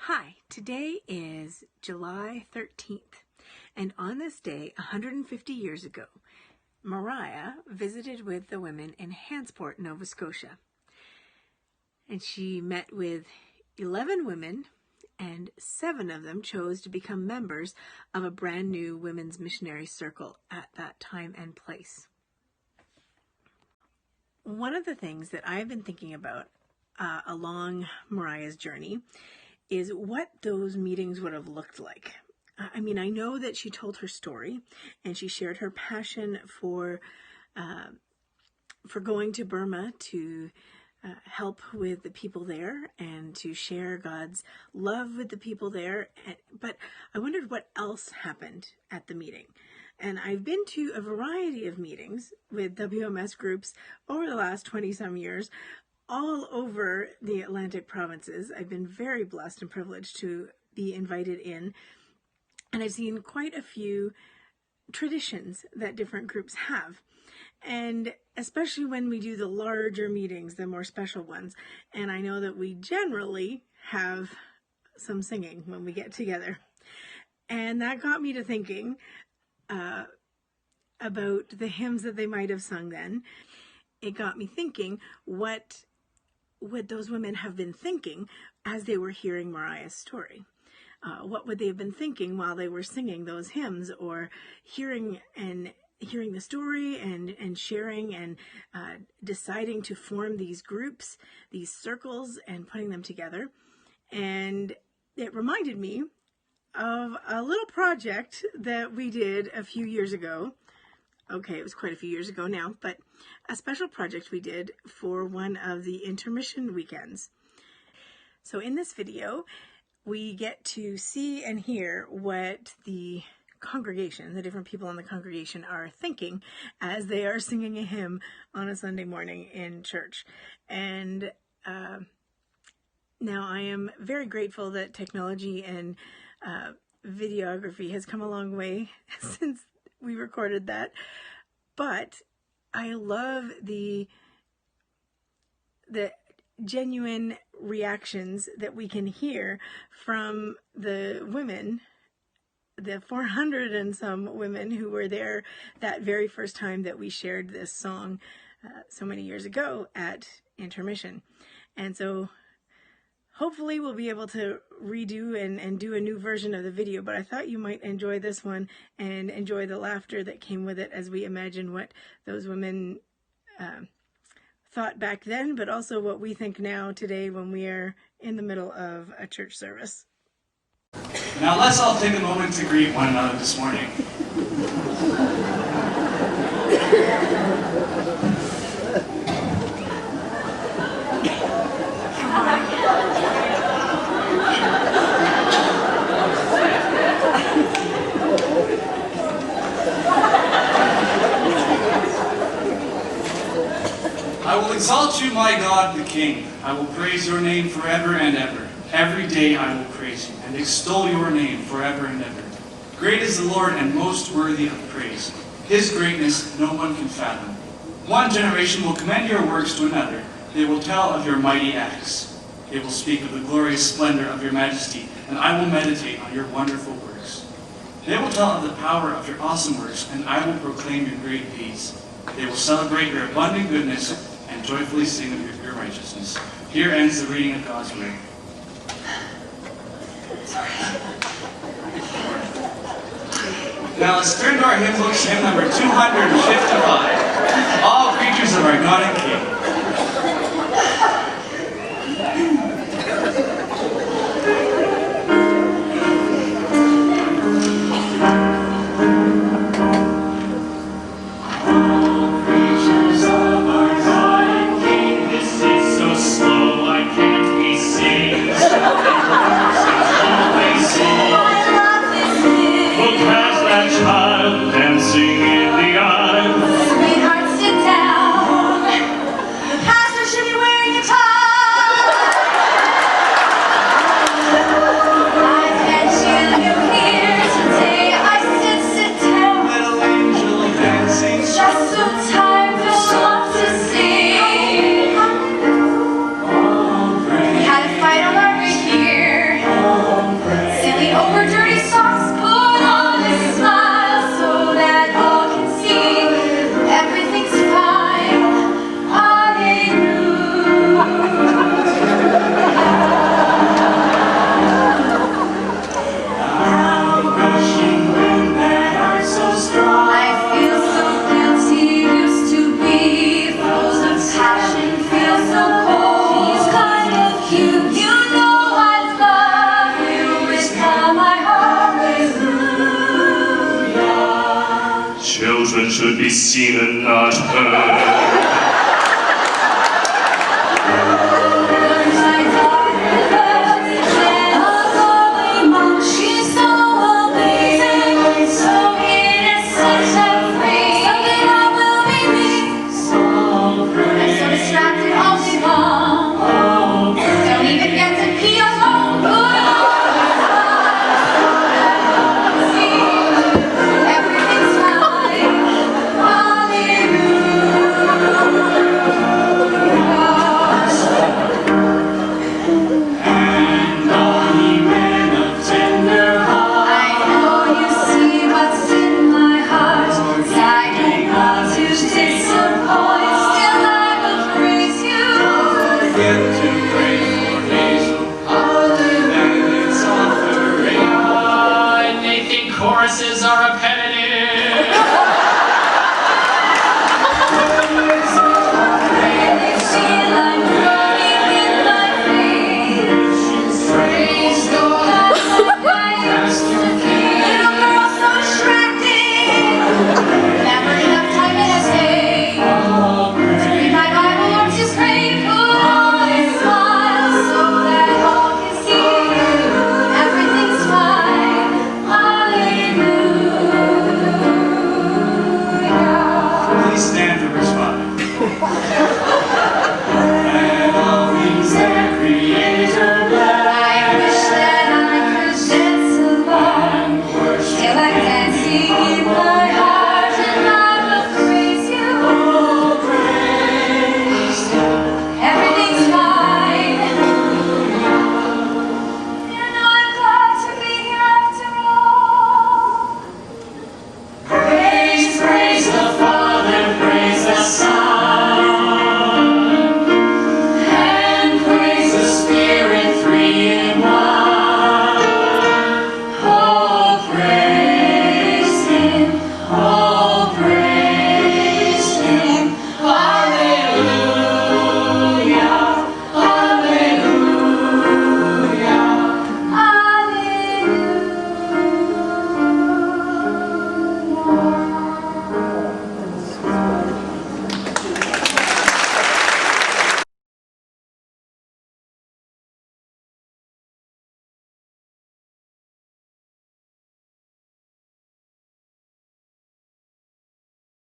Hi, today is July 13th, and on this day, 150 years ago, Maria visited with the women in Hantsport, Nova Scotia. And she met with 11 women, and 7 of them chose to become members of a brand new women's missionary circle at that time and place. One of the things that I've been thinking about along Maria's journey is what those meetings would have looked like. I mean, I know that she told her story and she shared her passion for going to Burma to help with the people there and to share God's love with the people there. But I wondered what else happened at the meeting. And I've been to a variety of meetings with WMS groups over the last 20-some years, all over the Atlantic provinces. I've been very blessed and privileged to be invited in, and I've seen quite a few traditions that different groups have, and especially when we do the larger meetings, the more special ones. And I know that we generally have some singing when we get together, and that got me to thinking about the hymns that they might have sung then. It got me thinking, what would those women have been thinking as they were hearing Maria's story? What would they have been thinking while they were singing those hymns, or hearing the story and sharing and deciding to form these groups, these circles, and putting them together? And it reminded me of a little project that we did a few years ago. Okay, it was quite a few years ago now, but a special project we did for one of the intermission weekends. So in this video, we get to see and hear what the congregation, the different people in the congregation, are thinking as they are singing a hymn on a Sunday morning in church. And now I am very grateful that technology and videography has come a long way since we recorded that, but I love the genuine reactions that we can hear from the women, the 400 and some women who were there that very first time that we shared this song so many years ago at intermission. And so hopefully we'll be able to redo and do a new version of the video, but I thought you might enjoy this one and enjoy the laughter that came with it as we imagine what those women thought back then, but also what we think now today when we are in the middle of a church service. Now let's all take a moment to greet one another this morning. I will exalt you, my God, the King. I will praise your name forever and ever. Every day I will praise you and extol your name forever and ever. Great is the Lord and most worthy of praise. His greatness no one can fathom. One generation will commend your works to another. They will tell of your mighty acts. They will speak of the glorious splendor of your majesty, and I will meditate on your wonderful works. They will tell of the power of your awesome works, and I will proclaim your great deeds. They will celebrate your abundant goodness and joyfully sing of your righteousness. Here ends the reading of God's word. Now let's turn to our hymn books, hymn number 255, All Creatures of Our God and King. Child dancing in the aisle, sweethearts sit down. be seen and not heard. Get to